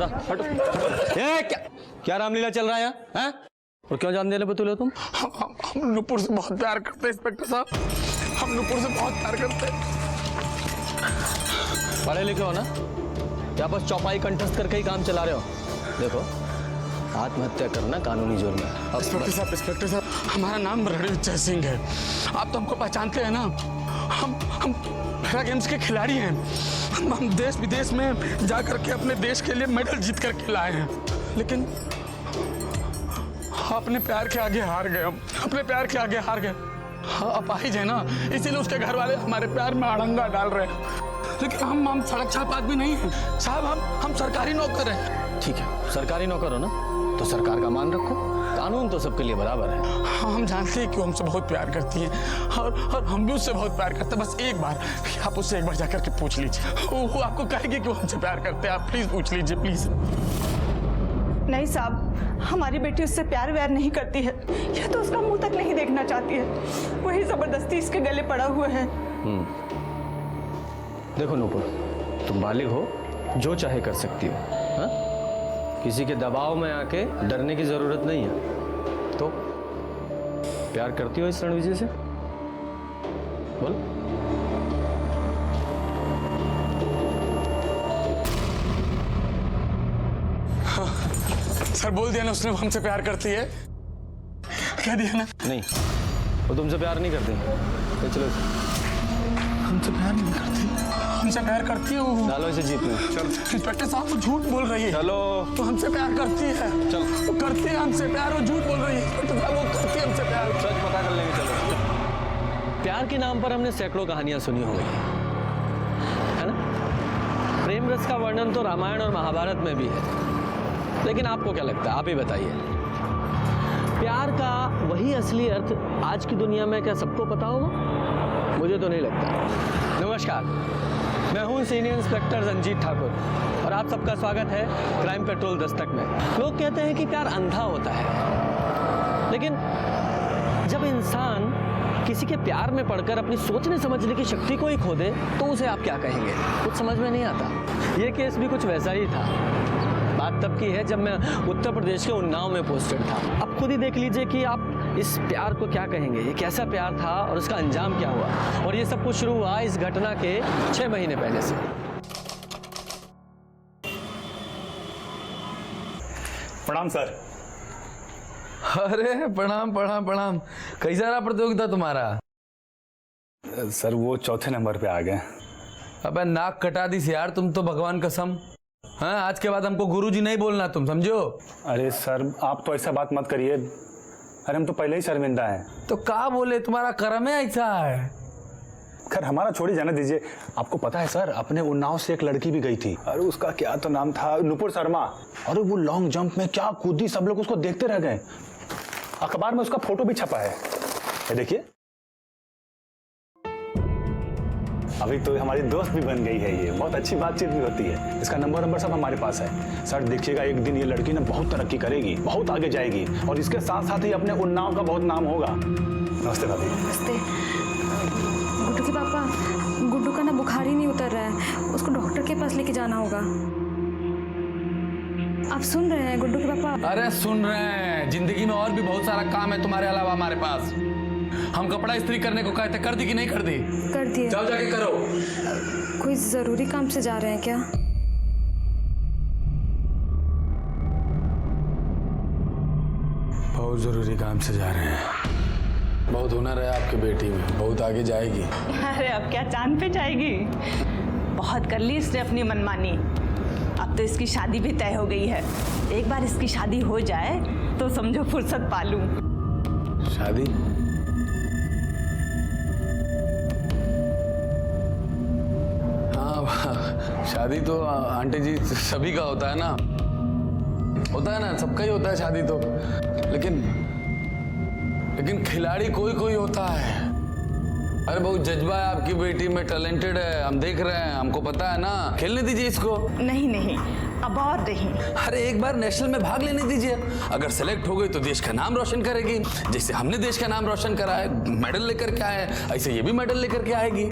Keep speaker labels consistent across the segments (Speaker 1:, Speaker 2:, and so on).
Speaker 1: हटो। ये क्या रामलीला चल रहा है यहाँ हैं? और क्यों जान देने पे तुले तुम?
Speaker 2: हम नुपुर से बहुत प्यार करते हैं इंस्पेक्टर साहब, हम नुपुर से बहुत प्यार करते हैं।
Speaker 1: पढ़े लिखे हो ना, या बस चौपाई कंठस्थ करके ही काम चला रहे हो? देखो, आत्महत्या करना कानूनी जुर्म है।
Speaker 2: इंस्पेक्टर साहब, हमारा नाम रणविजय सिंह है। आप तो हमको पहचानते हैं ना, हम पैरा गेम्स के खिलाड़ी हैं। हम देश विदेश में जा करके अपने देश के लिए मेडल जीत करके लाए हैं, लेकिन अपने प्यार के आगे हार गए। हम अपने प्यार के आगे हार गए। हाँ, अपाहिज है ना, इसीलिए उसके घर वाले हमारे प्यार में अड़ंगा डाल रहे हैं। लेकिन हम सड़क छाप आदमी नहीं हैं साहब, हम सरकारी नौकर हैं।
Speaker 1: ठीक है, सरकारी नौकर हो ना, तो सरकार का मान रखो। कानून तो सबके लिए बराबर है।
Speaker 2: हाँ, हम जानते हैं कि वो हमसे बहुत प्यार करती है और हम भी उससे बहुत प्यार करते हैं। बस एक बार आप उससे एक बार जाकर के पूछ लीजिए, वो आपको कहेगी कि वो हमसे प्यार करते हैं। आप प्लीज पूछ लीजिए, प्लीज।
Speaker 3: नहीं साहब, हमारी बेटी उससे प्यार व्यार नहीं करती है, यह तो उसका मुंह तक नहीं देखना चाहती है। वही जबरदस्ती इसके गले पड़ा हुआ है।
Speaker 1: देखो नूपुर, तुम बालिग हो, जो चाहे कर सकती हो। हाँ? किसी के दबाव में आके डरने की जरूरत नहीं है। तो प्यार करती हो इस रणविजय से? बोल।
Speaker 2: सर बोल दिया ना उसने, वो हमसे प्यार करती है। कह दिया ना।
Speaker 1: नहीं, वो तुमसे प्यार नहीं करती। तो चलो,
Speaker 2: हमसे प्यार नहीं करती, हमसे प्यार करती है वो।
Speaker 1: डालो इसे जीप में। चलो
Speaker 2: इंस्पेक्टर साहब, वो झूठ बोल रही है।
Speaker 1: चलो,
Speaker 2: तो हमसे प्यार करती है।
Speaker 1: चल,
Speaker 2: वो करती है हमसे प्यार, वो झूठ बोल रही है। इंस्पेक्टर साहब, वो करती है हमसे प्यार।
Speaker 1: सच पता कर लेंगे। चलो। प्यार के नाम पर हमने सैकड़ों कहानियां सुनी होंगी, है ना? प्रेम रस का वर्णन तो रामायण और महाभारत में भी है। लेकिन आपको क्या लगता है, आप ही बताइए, प्यार का वही असली अर्थ आज की दुनिया में क्या सबको पता होगा? मुझे तो नहीं लगता। नमस्कार, मैं हूं सीनियर इंस्पेक्टर रंजीत ठाकुर और आप सबका स्वागत है क्राइम पेट्रोल दस्तक में। लोग कहते हैं कि प्यार अंधा होता है, लेकिन जब इंसान किसी के प्यार में पड़कर अपनी सोचने समझने की शक्ति को ही खो दे, तो उसे आप क्या कहेंगे? कुछ समझ में नहीं आता। ये केस भी कुछ वैसा ही था। बात तब की है जब मैं उत्तर प्रदेश के उन्नाव में पोस्टेड था। अब खुद ही देख लीजिए कि आप इस प्यार को क्या कहेंगे। ये कैसा प्यार था और उसका अंजाम क्या हुआ? और ये सब कुछ शुरू हुआ इस घटना के 6 महीने पहले से।
Speaker 4: प्रणाम सर।
Speaker 5: अरे प्रणाम प्रणाम प्रणाम। कैसा रहा प्रतियोगिता तुम्हारा?
Speaker 4: सर वो चौथे नंबर पे आ गए।
Speaker 5: अबे नाक कटा दी यार तुम तो, भगवान कसम। हाँ, आज के बाद हमको गुरुजी नहीं बोलना, तुम समझो।
Speaker 4: अरे सर आप तो ऐसा बात मत करिए, अरे हम तो पहले ही शर्मिंदा हैं।
Speaker 5: तो क्या बोले, तुम्हारा कर्म है ऐसा है।
Speaker 4: खैर हमारा छोड़ी जाने दीजिए। आपको पता है सर, अपने उन्नाव से एक लड़की भी गई थी। अरे उसका क्या तो नाम था, नुपुर शर्मा। अरे वो लॉन्ग जंप में क्या कूदी, सब लोग उसको देखते रह गए। अखबार में उसका फोटो भी छपा है, ये देखिए। अभी तो हमारी दोस्त भी बन गई है, ये बहुत अच्छी बातचीत भी होती है। इसका नंबर सब हमारे पास है। सर देखिएगा, एक दिन ये लड़की ना बहुत तरक्की करेगी, बहुत आगे जाएगी और इसके साथ साथ ही अपने उन्नाव का बहुत नाम होगा। नमस्ते भाभी।
Speaker 6: नमस्ते। गुड्डू के पापा, गुड्डू का ना बुखार ही नहीं उतर रहा है, उसको डॉक्टर के पास लेके जाना होगा। आप सुन रहे हैं गुड्डू के पापा?
Speaker 5: अरे सुन रहे हैं। जिंदगी में और भी बहुत सारा काम है तुम्हारे अलावा हमारे पास। हम कपड़ा इस्त्री करने को कहते, कर दी कि नहीं कर दी?
Speaker 6: कर दिए।
Speaker 5: जाओ जाके करो।
Speaker 6: कोई जरूरी काम से जा रहे हैं क्या?
Speaker 5: बहुत जरूरी काम से जा रहे हैं। बहुत हुनर है आपकी बेटी में, बहुत आगे जाएगी।
Speaker 3: अरे अब क्या चांद पे जाएगी? बहुत कर ली इसने अपनी मनमानी। अब तो इसकी शादी भी तय हो गई है। एक बार इसकी शादी हो जाए तो समझो फुर्सत पालूं।
Speaker 5: शादी? हाँ, शादी तो आंटी जी सभी का होता है ना, सबका ही होता है शादी तो। लेकिन खिलाड़ी कोई कोई होता है। अरे बहुत जज्बा है आपकी बेटी में, टैलेंटेड है, हम देख रहे हैं, हमको पता है ना। खेलने दीजिए इसको।
Speaker 3: नहीं नहीं, अब और नहीं।
Speaker 5: अरे एक बार नेशनल में भाग लेने दीजिए। अगर सेलेक्ट हो गई तो देश का नाम रोशन करेगी। जैसे हमने देश का नाम रोशन करा है, मेडल लेकर के आए, ऐसे ये भी मेडल लेकर के आएगी।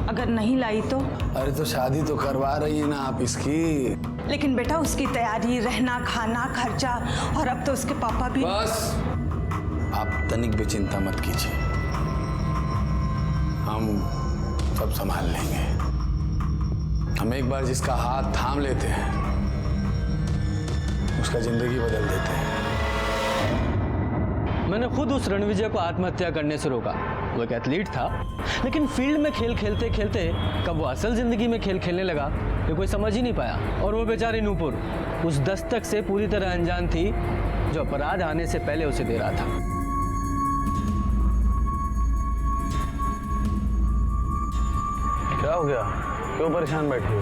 Speaker 3: अगर नहीं लाई तो?
Speaker 5: अरे तो शादी तो करवा रही है ना आप इसकी।
Speaker 3: लेकिन बेटा उसकी तैयारी, रहना खाना, खर्चा, और अब तो उसके पापा भी।
Speaker 5: बस आप तनिक भी चिंता मत कीजिए, हम सब संभाल लेंगे। हम एक बार जिसका हाथ थाम लेते हैं उसका जिंदगी बदल देते हैं।
Speaker 1: मैंने खुद उस रणविजय को आत्महत्या करने से रोका। वो एक एथलीट था, लेकिन फील्ड में खेल खेलते खेलते कब वो असल जिंदगी में खेल खेलने लगा ये कोई समझ ही नहीं पाया। और वो बेचारी नूपुर उस दस्तक से पूरी तरह अनजान थी जो अपराध आने से पहले उसे दे रहा था।
Speaker 5: क्या हो गया, क्यों परेशान बैठी हो?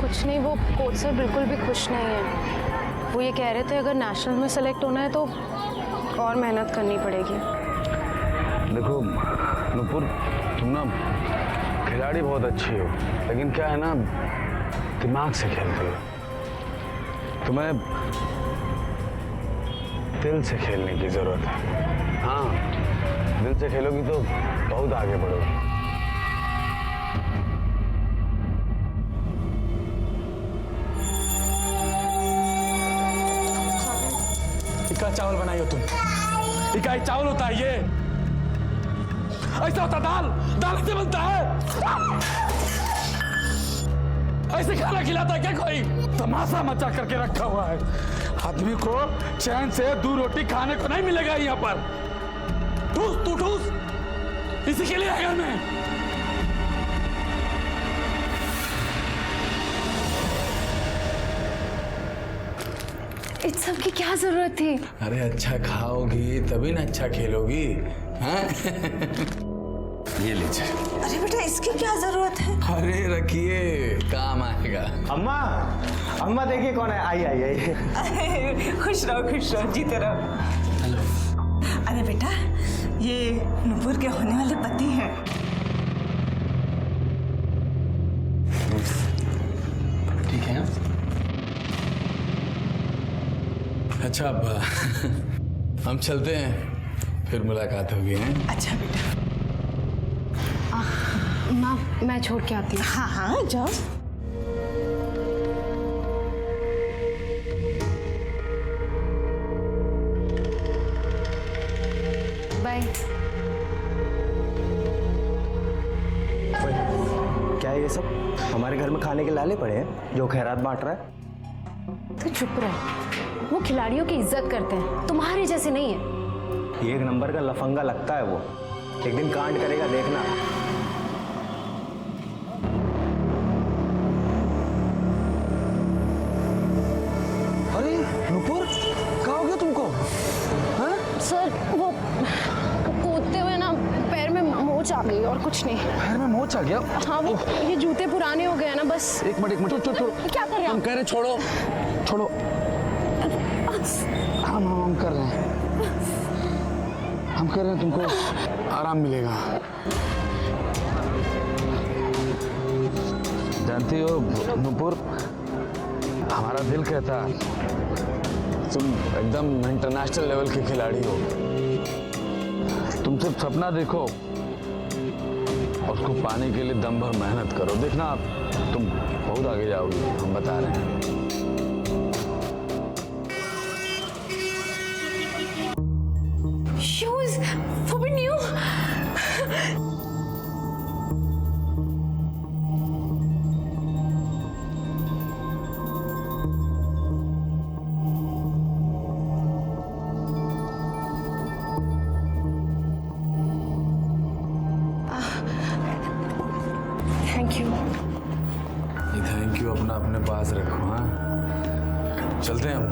Speaker 6: कुछ नहीं, वो कोच सर बिल्कुल भी खुश नहीं है। वो ये कह रहे थे अगर नेशनल में सेलेक्ट होना है तो और मेहनत करनी पड़ेगी।
Speaker 5: देखो नूपुर, तुम ना खिलाड़ी बहुत अच्छी हो, लेकिन क्या है ना, दिमाग से खेलती हो। तुम्हें दिल से खेलने की जरूरत है। हाँ, दिल से खेलोगी तो बहुत आगे बढ़ोगी।
Speaker 2: इका चावल बनाई हो तुम? इकाई चावल होता है ये? ऐसा होता दाल? दाल ऐसे बनता है? ऐसे खाना खिलाता है क्या कोई? तमाशा मचा करके रखा हुआ है। आदमी को चैन से 2 रोटी खाने को नहीं मिलेगा यहाँ पर। ठूस तू ठूस, इसी के लिए है घर में।
Speaker 6: इस सब की क्या जरूरत थी?
Speaker 5: अरे अच्छा खाओगी तभी ना अच्छा खेलोगी। हाँ? ये लीजिए।
Speaker 3: अरे बेटा इसकी क्या जरूरत है?
Speaker 5: अरे रखिए, काम आएगा।
Speaker 7: अम्मा, अम्मा देखिए कौन है। आई आई आई।
Speaker 3: खुश रहो जीते रहो। अरे बेटा ये नूपुर के होने वाले पति हैं।
Speaker 1: ठीक है।
Speaker 5: अच्छा अब हम चलते हैं, फिर मुलाकात होगी। हैं?
Speaker 3: अच्छा बेटा।
Speaker 6: माँ मैं छोड़ के आती हूँ।
Speaker 3: हाँ हाँ जाओ।
Speaker 6: बाय।
Speaker 7: क्या है ये सब? हमारे घर में खाने के लाले पड़े हैं जो खैरात बांट रहा है।
Speaker 6: तो चुप रहे, वो खिलाड़ियों की इज्जत करते हैं, तुम्हारे जैसे नहीं है।
Speaker 7: ये 1 नंबर का लफंगा लगता है वो, एक दिन कांड करेगा देखना।
Speaker 2: अरे नूपुर, क्या हो गया तुमको? हाँ?
Speaker 6: सर वो कूदते हुए ना पैर में मोच आ गई और कुछ नहीं।
Speaker 2: पैर में मोच आ गया?
Speaker 6: हाँ वो ये जूते पुराने हो गए हैं ना बस।
Speaker 2: एक मिनट, छोड़ो।
Speaker 6: क्या कर रहे
Speaker 2: हम
Speaker 6: हैं?
Speaker 2: कह रहे छोड़ो। हम कर रहे हैं। हम कह रहे हैं तुमको आराम मिलेगा।
Speaker 5: जानती हो नूपुर, हमारा दिल कहता तुम एकदम इंटरनेशनल लेवल के खिलाड़ी हो। तुम सिर्फ सपना देखो और उसको पाने के लिए दम भर मेहनत करो, देखना तुम बहुत आगे जाओगी, हम बता रहे हैं।
Speaker 6: शूज वो भी न्यू। Thank you.
Speaker 5: ये थैंक यू अपने पास रखो। हाँ, चलते हैं हम।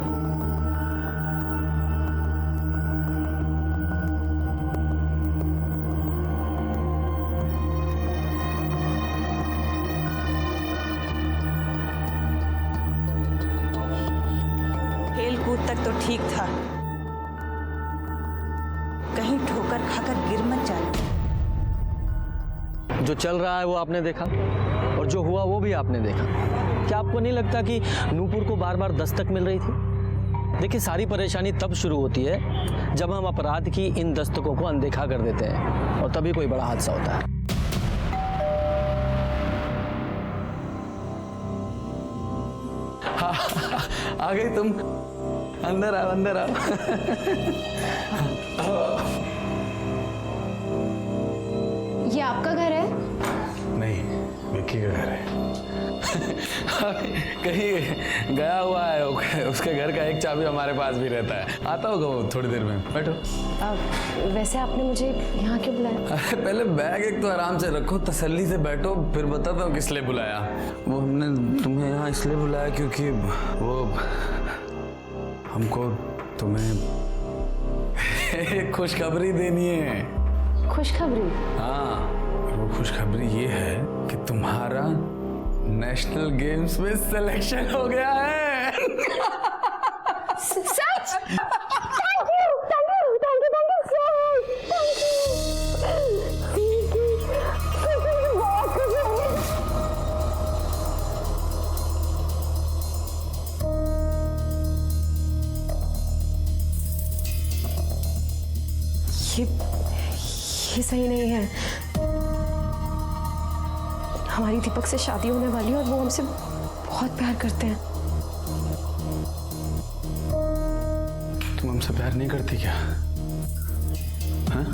Speaker 3: खेल कूद तक तो ठीक था, कहीं ठोकर खाकर गिर मत जाना।
Speaker 1: जो चल रहा है वो आपने देखा और जो हुआ वो भी आपने देखा। क्या आपको नहीं लगता कि नूपुर को बार बार दस्तक मिल रही थी? देखिए सारी परेशानी तब शुरू होती है जब हम अपराध की इन दस्तकों को अनदेखा कर देते हैं और तभी कोई बड़ा हादसा होता है।
Speaker 5: आ गई तुम। अंदर आओ, अंदर आओ।
Speaker 6: ये आपका घर है?
Speaker 5: नहीं, विक्की का घर है। कहीं गया हुआ है, उसके घर का एक चाबी हमारे पास भी रहता है। आता होगा वो थोड़ी देर में। बैठो।
Speaker 6: वैसे आपने मुझे यहाँ क्यों बुलाया?
Speaker 5: अरे पहले बैग एक तो आराम से रखो, तसल्ली से बैठो, फिर बताता हूँ किस लिए बुलाया। वो हमने तुम्हें यहाँ इसलिए बुलाया क्योंकि वो हमको तुम्हें एक खुशखबरी देनी है।
Speaker 6: खुशखबरी?
Speaker 5: हाँ, वो खुशखबरी ये है कि तुम्हारा नेशनल गेम्स में सिलेक्शन हो गया है।
Speaker 6: सच? Thank you so much. बहुत खुश हूँ। ये सही नहीं है। हमारी दीपक से शादी होने वाली है और वो हमसे बहुत प्यार करते हैं।
Speaker 5: तुम हमसे प्यार नहीं करती क्या? हाँ?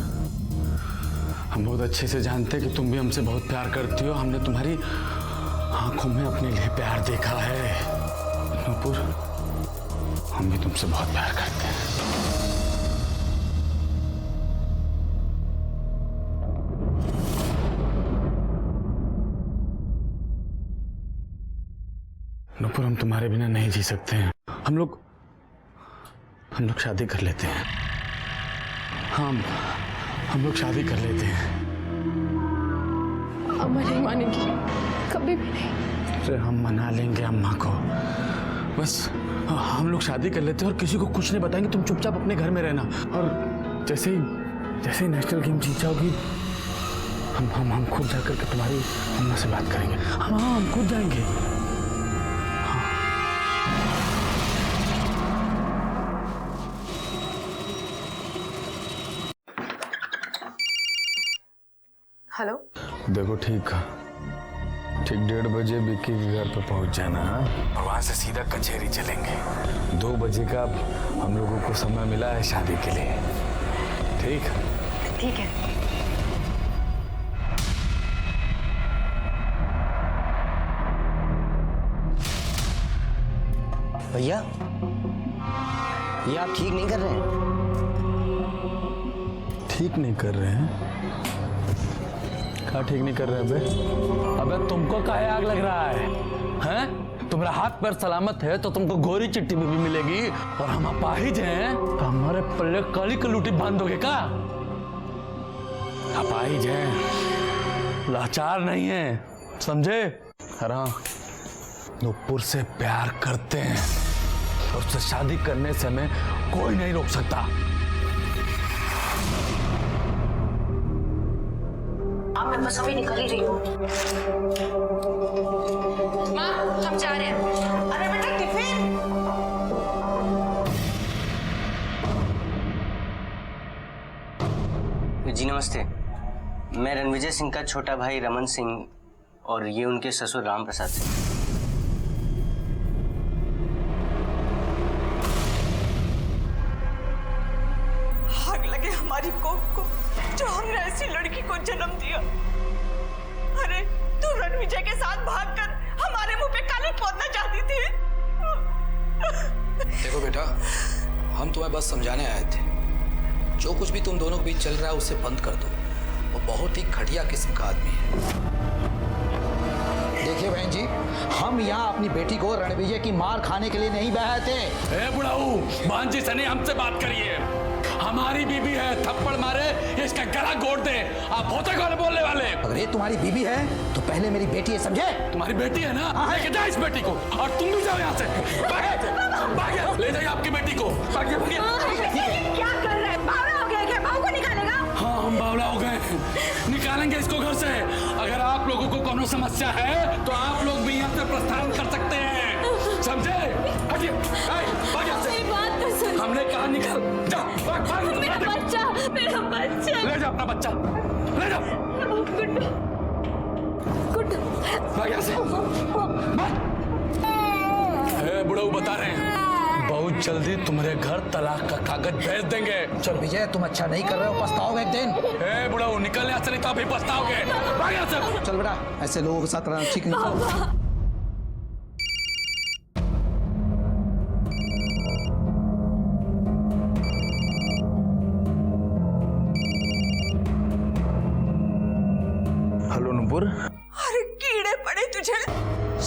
Speaker 5: हम बहुत अच्छे से जानते हैं कि तुम भी हमसे बहुत प्यार करती हो। हमने तुम्हारी आंखों में अपने लिए प्यार देखा है। नुपुर, हम भी तुमसे बहुत प्यार करते हैं। नुपुर, हम तुम्हारे बिना नहीं जी सकते हैं। हम लोग शादी कर लेते हैं। हम लोग शादी कर लेते हैं।
Speaker 6: अम्मा नहीं मानेंगी, कभी भी नहीं।
Speaker 5: अरे हम मना लेंगे अम्मा को। बस हम लोग शादी कर लेते हैं और किसी को कुछ नहीं बताएंगे। तुम चुपचाप अपने घर में रहना और जैसे ही नेशनल गेम जीत जाओगी, हम खुद जाकर के तुम्हारी अम्मा से बात करेंगे। हम खुद जाएंगे।
Speaker 6: हेलो।
Speaker 5: देखो, ठीक 1:30 बजे विक्की के घर पे पहुंच जाना और वहां से सीधा कचहरी चलेंगे। 2 बजे का हम लोगों को समय मिला है शादी के लिए। ठीक?
Speaker 6: ठीक है।
Speaker 7: भैया, ये आप ठीक नहीं कर रहे हैं।
Speaker 5: ठीक नहीं कर रहे हैं? क्या ठीक नहीं कर रहे हैं? अबे तुमको काहे आग लग रहा है? हैं? तुम्हारा हाथ पैर सलामत है तो तुमको गोरी चिट्ठी भी मिलेगी और हम अपाहिज हैं तो हमारे पल्ले काली कलूटी बांध दोगे क्या? अपाहिज हैं, लाचार नहीं है, समझे? हाँ, नुपुर से प्यार करते हैं और उससे शादी करने से हमें कोई नहीं रोक सकता।
Speaker 6: मैं बस अभी निकल ही रही हूँ। माँ, हम जा रहे हैं।
Speaker 3: अरे बेटा, टिफिन।
Speaker 7: जी नमस्ते, मैं रणविजय सिंह का छोटा भाई रमन सिंह और ये उनके ससुर राम प्रसाद सिंह।
Speaker 3: आग लगे हमारी कोख को जो हमने ऐसी लड़की को जन्म दिया। अरे तू रणविजय के साथ भागकर हमारे मुंह पे काली पोतना चाहती थी।
Speaker 8: देखो बेटा, हम तुम्हें बस समझाने आए थे। जो कुछ भी तुम दोनों के बीच चल रहा है उसे बंद कर दो। वो बहुत ही घटिया किस्म का आदमी है। देखिए बहन जी, हम यहाँ अपनी बेटी को रणविजय की मार खाने के लिए नहीं बहाए थे।
Speaker 2: ए बुढ़ाऊ, भांजी से नहीं हमसे बात करिए। हमारी बीबी है, थप्पड़ मारे इसका गला घोट दे। आप होते कौन बोलने वाले?
Speaker 8: अगर ये तुम्हारी बीबी है तो पहले मेरी बेटी है, समझे?
Speaker 2: तुम्हारी बेटी है ना, लेके जाओ इस बेटी को और तुम भी जाओ यहाँ से। भागे, ले जाइए आपकी बेटी को। भागे, भागे।
Speaker 3: क्या कर रहे हैं? बावला हो गया क्या? बहू को निकालेगा?
Speaker 2: हाँ, हम बावला हो गए, निकालेंगे इसको घर से। अगर आप लोगों को कोनो समस्या है तो आप लोग भी यहाँ से प्रस्थान कर सकते हैं, समझे? भागिए, भाग यहाँ से।
Speaker 6: बात तो सुन।
Speaker 2: हमने कहा निकल, जा, भाग, भाग।
Speaker 6: मेरा बच्चा।
Speaker 2: ले जा अपना बच्चा, ले जा।
Speaker 6: गुड।
Speaker 2: भाग यहाँ से। भाग। बहुत जल्दी तुम्हारे घर तलाक का कागज भेज देंगे।
Speaker 8: चल विजय, तुम अच्छा नहीं कर रहे हो, पछताओगे एक दिन।
Speaker 2: ए बुढ़ा, निकल यहाँ से, नहीं तो अभी पछताओगे। भाग यहाँ से।
Speaker 8: चल बेटा, ऐसे लोगों के साथ रहना ठीक नहीं।
Speaker 4: हेलो नुपुर।
Speaker 3: अरे कीड़े पड़े तुझे,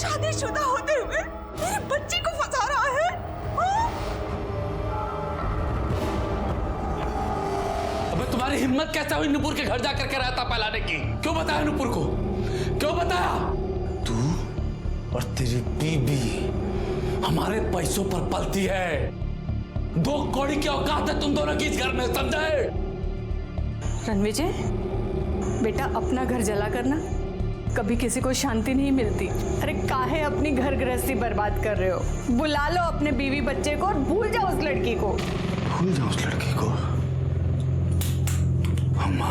Speaker 3: शादीशुदा होते हुए मेरी बच्ची को फंसा रहा है।
Speaker 2: अबे तुम्हारी हिम्मत कैसे हुई नुपुर के घर जाकर के रायता फैलाने की? क्यों बताया नुपुर को? क्यों बताया? तू और तेरी बीबी हमारे पैसों पर पलती है। 2 कौड़ी की औकात है तुम दोनों की इस घर में, समझे?
Speaker 3: रणविजय बेटा, अपना घर जला करना कभी किसी को शांति नहीं मिलती। अरे काहे अपनी घर गृहस्थी बर्बाद कर रहे हो? बुला लो अपने बीवी बच्चे को और भूल जाओ उस लड़की को।
Speaker 4: भूल जाओ उस लड़की को? अम्मा,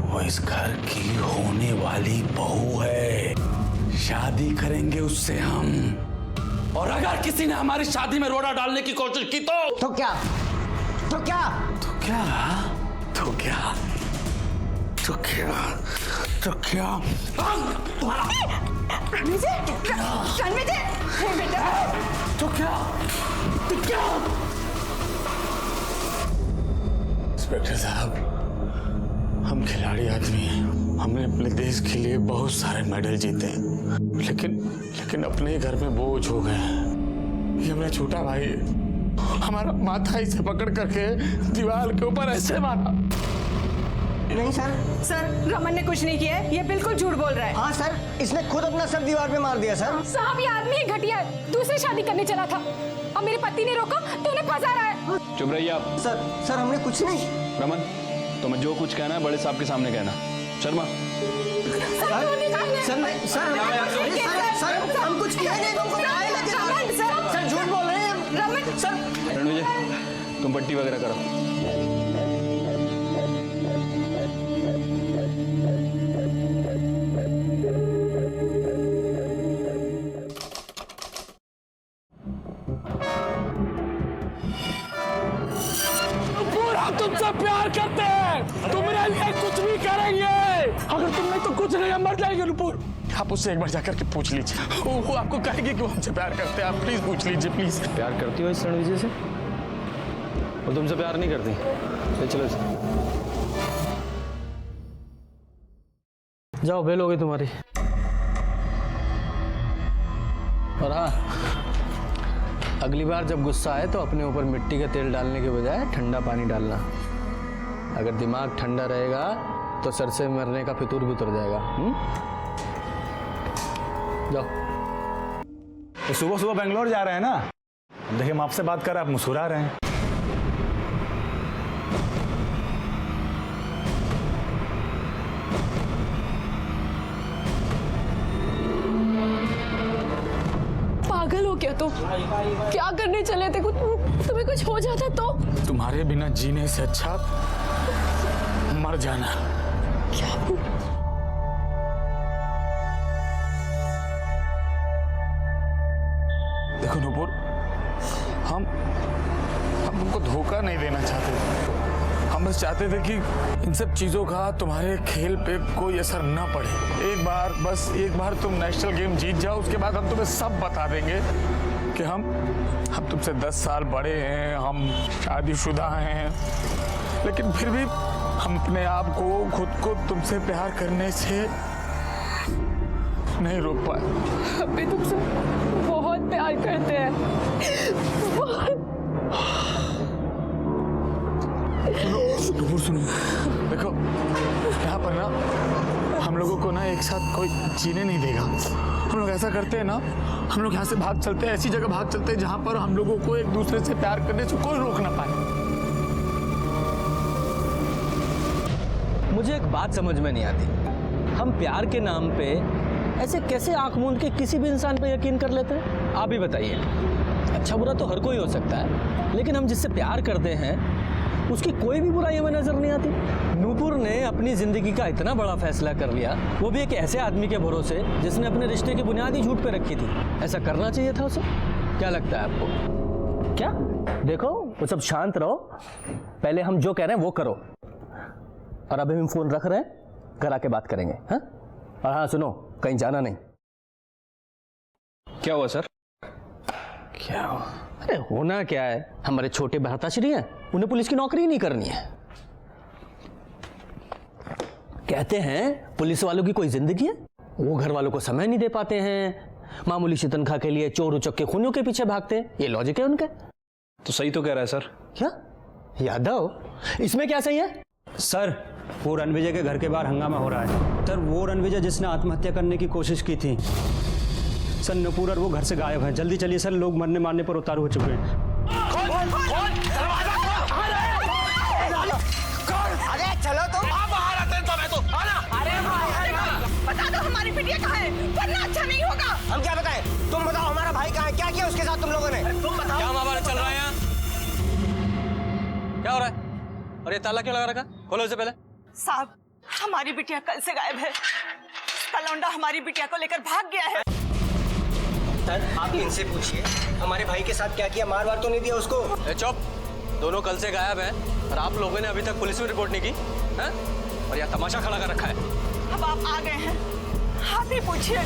Speaker 4: वो इस घर की होने वाली बहू है। शादी करेंगे उससे हम।
Speaker 2: और अगर किसी ने हमारी शादी में रोड़ा डालने की कोशिश की तो
Speaker 8: क्या? तो क्या?
Speaker 2: तो क्या? तो क्या? तो क्या? तो क्या?
Speaker 3: रणविजय, रणविजय, हे बेटा।
Speaker 2: तो क्या? तो क्या? इंस्पेक्टर साहब, हम खिलाड़ी आदमी हैं। हमने अपने देश के लिए बहुत सारे मेडल जीते हैं, लेकिन अपने ही घर में बोझ हो गए। ये मेरा छोटा भाई है। हमारा माथा इसे पकड़ करके दीवार के ऊपर ऐसे मारा।
Speaker 9: नहीं सर।
Speaker 3: सर, रमन ने कुछ नहीं किया है, ये बिल्कुल झूठ बोल रहा है।
Speaker 9: हाँ सर, इसने खुद अपना सर दीवार पे मार दिया सर।
Speaker 6: साहब, ये आदमी ही घटिया है, दूसरी शादी करने चला था और मेरे पति ने रोका तो उन्हें फंसा रहा है।
Speaker 10: चुप रहिए आप।
Speaker 9: सर हमने कुछ नहीं।
Speaker 10: रमन, तुम्हें जो कुछ कहना है बड़े साहब के सामने कहना। शर्मा,
Speaker 9: सर हम कुछ किया नहीं, तुमको सर झूठ बोल रहे हैं रमन। सर
Speaker 10: रणविजय, तुम पट्टी वगैरह करो।
Speaker 2: तुमसे प्यार करते हैं, तुम्हारे लिए कुछ भी करेंगे। अगर तुम नहीं तो कुछ नहीं, हम मर जाएंगे नुपुर। आप उससे एक बार जाकर के पूछ लीजिए, वो आपको कहेंगे कि वो हमसे प्यार करते हैं। आप प्लीज पूछ लीजिए, प्लीज।
Speaker 1: प्यार करती हो इस रणविजय से? वो तुमसे प्यार नहीं करती? चलो जाओ, बेल हो गई तुम्हारी। और हाँ, अगली बार जब गुस्सा आए तो अपने ऊपर मिट्टी का तेल डालने के बजाय ठंडा पानी डालना। अगर दिमाग ठंडा रहेगा तो सर से मरने का फितूर भी उतर जाएगा। जाओ।
Speaker 4: तो सुबह सुबह बेंगलोर जा रहे हैं ना? देखिए, हम आपसे बात कर रहे हैं, आप मुस्कुरा रहे हैं।
Speaker 6: पागल हो क्या तुम? क्या करने चले थे? तुम्हें कुछ हो जाता तो?
Speaker 2: तुम्हारे बिना जीने से अच्छा मर जाना।
Speaker 6: क्या?
Speaker 2: देखो नुपुर, हम तुमको धोखा नहीं देना चाहते। हम बस चाहते थे कि इन सब चीजों का तुम्हारे खेल पे कोई असर न पड़े। एक बार तुम नेशनल गेम जीत जाओ, उसके बाद हम तुम्हें सब बता देंगे कि हम तुमसे 10 साल बड़े हैं, हम शादीशुदा हैं, लेकिन फिर भी हम अपने आप को, खुद को तुमसे प्यार करने से नहीं रोक पाए।
Speaker 6: हम भी तुमसे बहुत प्यार करते हैं, बहुत।
Speaker 2: सुनो, देखो यहाँ पर ना हम लोगों को ना एक साथ कोई जीने नहीं देगा। हम लोग ऐसा करते हैं ना, हम लोग यहाँ से भाग चलते हैं, ऐसी जगह भाग चलते हैं जहाँ पर हम लोगों को एक दूसरे से प्यार करने से कोई रोक ना पाए।
Speaker 1: मुझे एक बात समझ में नहीं आती, हम प्यार के नाम पे ऐसे कैसे आंख मूंद के किसी भी इंसान पे यकीन कर लेते हैं? आप ही बताइए। अच्छा बुरा तो हर कोई हो सकता है, लेकिन हम जिससे प्यार करते हैं उसकी कोई भी बुराई हमें नजर नहीं आती। नूपुर ने अपनी जिंदगी का इतना बड़ा फैसला कर लिया, वो भी एक ऐसे आदमी के भरोसे जिसने अपने रिश्ते की बुनियाद ही झूठ पे रखी थी। ऐसा करना चाहिए था उसे। क्या लगता है आपको? क्या? देखो वो सब शांत रहो, पहले हम जो कह रहे हैं वो करो। और अभी हम फोन रख रहे हैं, घर आके बात करेंगे। हाँ? और हाँ सुनो, कहीं जाना नहीं।
Speaker 10: क्या हुआ सर?
Speaker 1: क्या? अरे होना क्या है, हमारे छोटे भ्राताश्री हैं, उन्हें पुलिस की नौकरी ही नहीं करनी है। कहते हैं पुलिस वालों की कोई जिंदगी है, वो घर वालों को समय नहीं दे पाते हैं, मामूली सी तनख्वाह के लिए चोर उचक्के खूनियों के पीछे भागते हैं। ये लॉजिक है उनका।
Speaker 10: तो सही तो कह रहा है सर।
Speaker 1: क्या यादव, इसमें क्या सही है?
Speaker 11: सर वो रणविजय के घर के बाहर हंगामा हो रहा है। सर वो रणविजय जिसने आत्महत्या करने की कोशिश की थी सर, नुपुर और वो घर से गायब है। जल्दी चलिए सर, लोग मरने मारने पर उतारू हो चुके हैं।
Speaker 9: अरे चलो तुम बाहर आते हैं तुम्हें तो बता दो हमारी बिटिया कहाँ है, वरना अच्छा नहीं होगा। हम क्या बताएं? तुम बताओ हमारा भाई कहाँ है, क्या किया उसके साथ तुम लोगों ने? तुम बताओ।
Speaker 1: क्या महाभारत चल रहा है यहाँ? क्या हो रहा है? और ये ताला क्यों लगा रखा? खोलो इसे पहले।
Speaker 9: साहब हमारी बिटिया कल से गायब है। इसका लौंडा हमारी बिटिया को लेकर भाग गया है।
Speaker 7: सर आप इनसे पूछिए हमारे भाई के साथ क्या किया, मार वार तो नहीं दिया उसको?
Speaker 1: चुप, दोनों कल से गायब हैं और आप लोगों ने अभी तक पुलिस में रिपोर्ट नहीं की है? और यह तमाशा खड़ा कर रखा है।
Speaker 9: अब आप आ गए हैं, आप ही पूछिए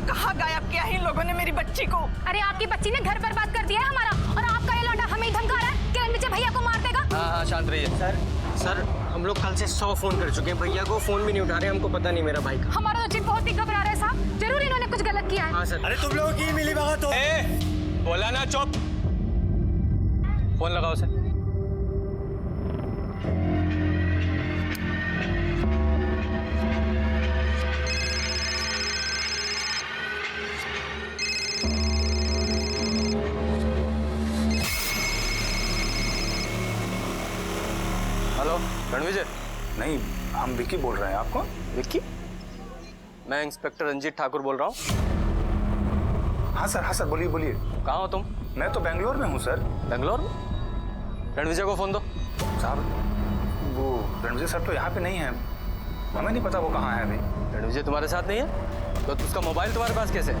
Speaker 9: कहाँ गायब किया है इन लोगों ने मेरी बच्ची को?
Speaker 6: अरे आपकी बच्ची ने घर बर्बाद कर दिया है हमारा, और आपका ये लौंडा हमें ही धमका रहा है कि रणविजय भैया को मार देगा।
Speaker 1: हाँ शांत रहिए।
Speaker 7: सर हम लोग कल से 100 फोन कर चुके हैं, भैया को फोन भी नहीं उठा रहे, हमको पता नहीं मेरा भाई का।
Speaker 6: हमारा तो चिप बहुत ही घबरा रहा है साहब, जरूर इन्होंने कुछ गलत किया है।
Speaker 7: हाँ सर।
Speaker 9: अरे तुम लोगों की मिली भगत हो।
Speaker 1: बोला ना चुप, फोन लगाओ उसे। हेलो रणविजय।
Speaker 4: नहीं, हम विक्की बोल रहे हैं। आपको?
Speaker 1: विक्की? मैं इंस्पेक्टर रंजीत ठाकुर बोल रहा हूँ।
Speaker 4: हाँ सर, बोलिए बोलिए।
Speaker 1: कहाँ हो तुम?
Speaker 4: मैं तो बेंगलोर में हूँ सर।
Speaker 1: बेंगलोर में? रणविजय को फोन दो।
Speaker 4: साहब वो रणविजय सर तो यहाँ पे नहीं है, हमें नहीं पता वो कहाँ है अभी।
Speaker 1: रणविजय तुम्हारे साथ नहीं है तो उसका मोबाइल तुम्हारे पास कैसे है?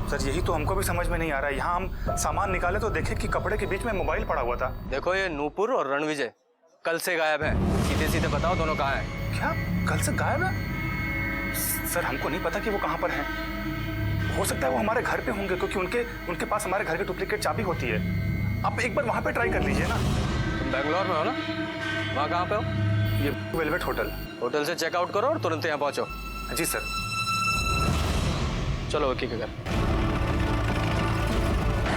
Speaker 4: सर यही तो हमको भी समझ में नहीं आ रहा है। यहाँ हम सामान निकाले तो देखे कि कपड़े के बीच में मोबाइल पड़ा हुआ था।
Speaker 1: देखो ये नूपुर और रणविजय कल से गायब है, सीधे सीधे बताओ दोनों कहाँ हैं?
Speaker 4: क्या कल से गायब है? सर हमको नहीं पता कि वो कहाँ पर हैं। हो सकता है वो हमारे घर पे होंगे, क्योंकि उनके पास हमारे घर की डुप्लीकेट चाबी होती है। आप एक बार वहाँ पे ट्राई कर लीजिए ना।
Speaker 1: तुम बेंगलोर में हो ना? वहाँ कहाँ पे हो?
Speaker 4: ये वेलवेट होटल।
Speaker 1: होटल से चेकआउट करो और तुरंत यहाँ पहुँचो।
Speaker 4: जी सर।
Speaker 1: चलो विक्की के घर।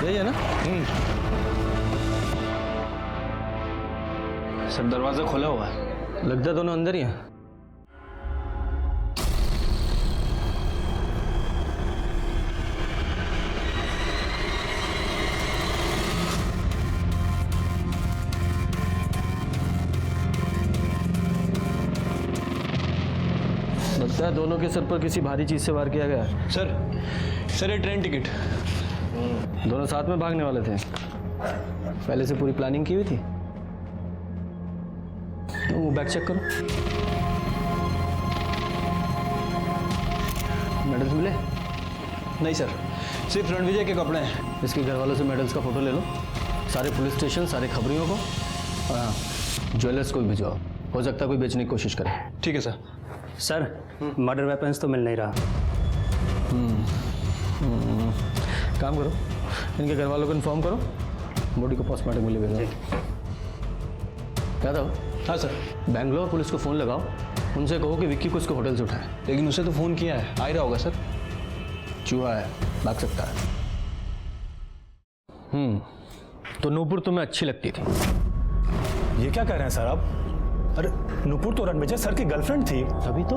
Speaker 1: यही है ना?
Speaker 10: सर दरवाजा खुला हुआ है।
Speaker 1: लगता है दोनों अंदर ही हैं। लगता है दोनों के सर पर किसी भारी चीज से वार किया गया है।
Speaker 10: सर ये ट्रेन टिकट।
Speaker 1: दोनों साथ में भागने वाले थे, पहले से पूरी प्लानिंग की हुई थी। तो वो बैग चेक करो, मेडल्स मिले?
Speaker 10: नहीं सर, सिर्फ रणविजय के कपड़े हैं।
Speaker 1: इसके घर वालों से मेडल्स का फोटो ले लो, सारे पुलिस स्टेशन, सारे खबरियों को, और हाँ ज्वेलर्स को भी भिजवाओ, हो सकता है कोई बेचने की कोशिश करे।
Speaker 10: ठीक है सर।
Speaker 11: सर मर्डर वेपन्स तो मिल नहीं रहा।
Speaker 1: काम करो, इनके घर वालों को इन्फॉर्म करो, बॉडी को पोस्टमार्टम के लिए भेजो। क्या था?
Speaker 10: हाँ सर।
Speaker 1: बैंगलोर पुलिस को फ़ोन लगाओ, उनसे कहो कि विक्की को उसके होटल से उठाए।
Speaker 10: लेकिन उसे तो फ़ोन किया है, आ ही रहा होगा सर।
Speaker 1: चूहा है, भाग सकता है। तो नूपुर तुम्हें अच्छी लगती थी?
Speaker 4: ये क्या कह रहे हैं सर आप? अरे नूपुर तो रणविजय सर की गर्लफ्रेंड थी।
Speaker 1: तभी तो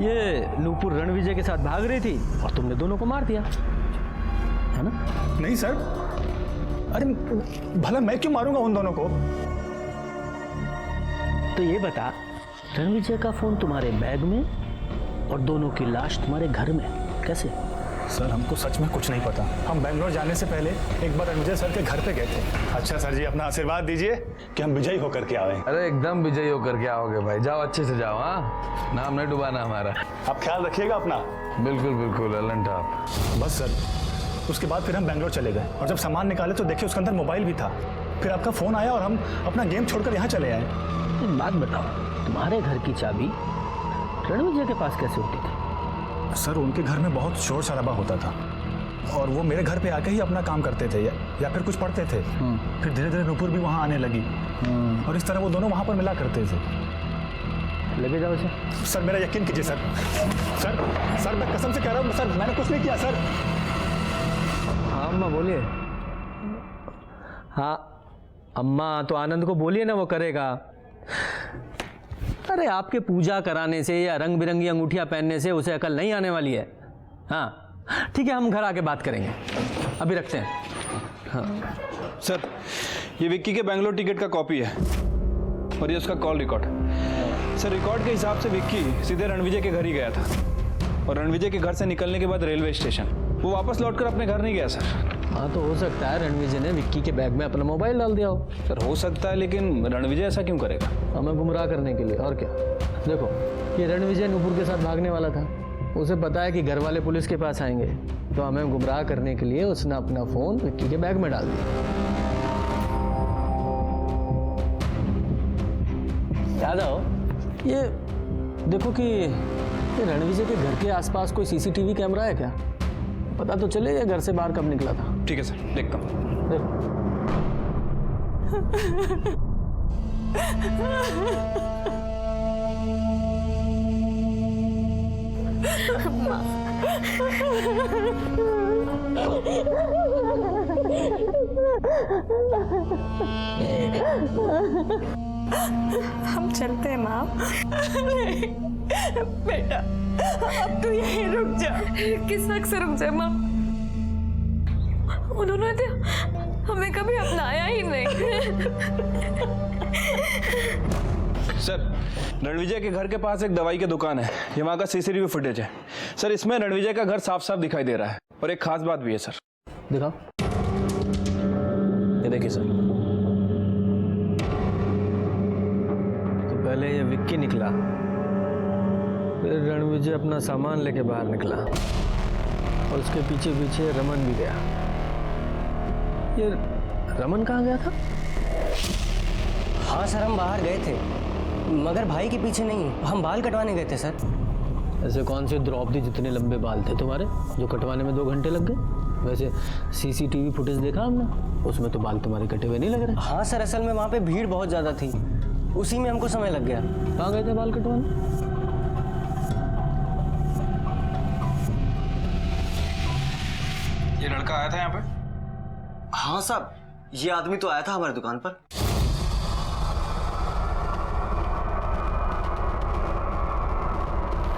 Speaker 1: ये नूपुर रणविजय के साथ भाग रही थी और तुमने दोनों को मार दिया, है ना?
Speaker 4: नहीं सर, अरे भला मैं क्यों मारूंगा उन दोनों को?
Speaker 1: तो ये बता, रणविजय का फोन तुम्हारे बैग में और दोनों की लाश तुम्हारे घर में, कैसे?
Speaker 4: सर हमको सच में कुछ नहीं पता। हम बेंगलोर जाने से पहले एक बार रणविजय सर के घर पे गए थे। अच्छा सर जी, अपना आशीर्वाद दीजिए कि हम विजयी होकर के आए।
Speaker 5: अरे एकदम विजयी होकर के आओगे भाई, जाओ अच्छे से जाओ। हाँ, नाम नहीं डुबाना हमारा।
Speaker 4: आप ख्याल रखिएगा अपना।
Speaker 5: बिल्कुल बिल्कुल, अलन टॉप।
Speaker 4: बस सर, उसके बाद फिर हम बेंगलोर चले गए और जब सामान निकाले तो देखिए उसके अंदर मोबाइल भी था। फिर आपका फ़ोन आया और हम अपना गेम छोड़कर यहाँ चले आए।
Speaker 1: एक बात बताओ, तुम्हारे घर की चाबी रणविजय के पास कैसे होती थी?
Speaker 4: सर उनके घर में बहुत शोर शराबा होता था और वो मेरे घर पे आके ही अपना काम करते थे या फिर कुछ पढ़ते थे। फिर धीरे धीरे नुपुर भी वहाँ आने लगी और इस तरह वो दोनों वहाँ पर मिला करते थे।
Speaker 1: लेके जाओ इसे।
Speaker 4: सर मेरा यकीन कीजिए सर। सर सर मैं कसम से कह रहा हूँ सर, मैंने कुछ नहीं किया सर।
Speaker 1: हाँ अम्मा बोलिए। हाँ अम्मा तो आनंद को बोलिए ना, वो करेगा। अरे आपके पूजा कराने से या रंग बिरंगी अंगूठियां पहनने से उसे अकल नहीं आने वाली है। हाँ ठीक है, हम घर आके बात करेंगे, अभी रखते हैं। हाँ
Speaker 10: सर ये विक्की के बेंगलोर टिकट का कॉपी है और ये उसका कॉल रिकॉर्ड। सर रिकॉर्ड के हिसाब से विक्की सीधे रणविजय के घर ही गया था और रणविजय के घर से निकलने के बाद रेलवे स्टेशन वो वापस लौटकर अपने घर नहीं गया सर।
Speaker 1: हाँ तो हो सकता है रणविजय ने विक्की के बैग में अपना मोबाइल डाल दिया हो।
Speaker 10: सर हो सकता है, लेकिन रणविजय ऐसा क्यों करेगा?
Speaker 1: हमें गुमराह करने के लिए, और क्या। देखो ये रणविजय नुपुर के साथ भागने वाला था, उसे पता है कि घर वाले पुलिस के पास आएंगे, तो हमें गुमराह करने के लिए उसने अपना फ़ोन विक्की के बैग में डाल दिया। यादव ये देखो कि ये रणविजय के घर के आसपास कोई सीसीटीवी कैमरा है क्या? पता तो चले ये घर से बाहर कब निकला था।
Speaker 10: ठीक है सर, देखता हूँ।
Speaker 3: हम चलते हैं माँ। नहीं बेटा, अब तू यहीं रुक जा। किस हक से रुक जाए माँ? उन्होंने तो हमें कभी अपनाया ही नहीं।
Speaker 10: सर रणविजय के घर के पास एक दवाई की दुकान है, ये वहाँ का सीसीटीवी फुटेज है सर। इसमें रणविजय का घर साफ साफ दिखाई दे रहा है और एक खास बात भी है सर।
Speaker 1: दिखाओ। ये देखिए सर, तो पहले ये विक्की निकला, फिर रणविजय अपना सामान लेके बाहर निकला और उसके पीछे पीछे रमन भी गया। ये रमन कहाँ गया था?
Speaker 7: हाँ सर हम बाहर गए थे, मगर भाई के पीछे नहीं, हम बाल कटवाने गए थे सर।
Speaker 1: ऐसे कौन से द्रौपदी जितने लंबे बाल थे तुम्हारे जो कटवाने में 2 घंटे लग गए? वैसे सीसीटीवी फुटेज देखा हमने, उसमें तो बाल तुम्हारे कटे हुए नहीं लग रहे।
Speaker 7: हाँ सर असल में वहाँ पे भीड़ बहुत ज़्यादा थी, उसी में हमको समय लग गया।
Speaker 1: कहाँ गए थे बाल कटवाने?
Speaker 10: ये लड़का आया था यहाँ पे?
Speaker 9: हाँ साहब, ये आदमी तो आया था हमारी दुकान पर।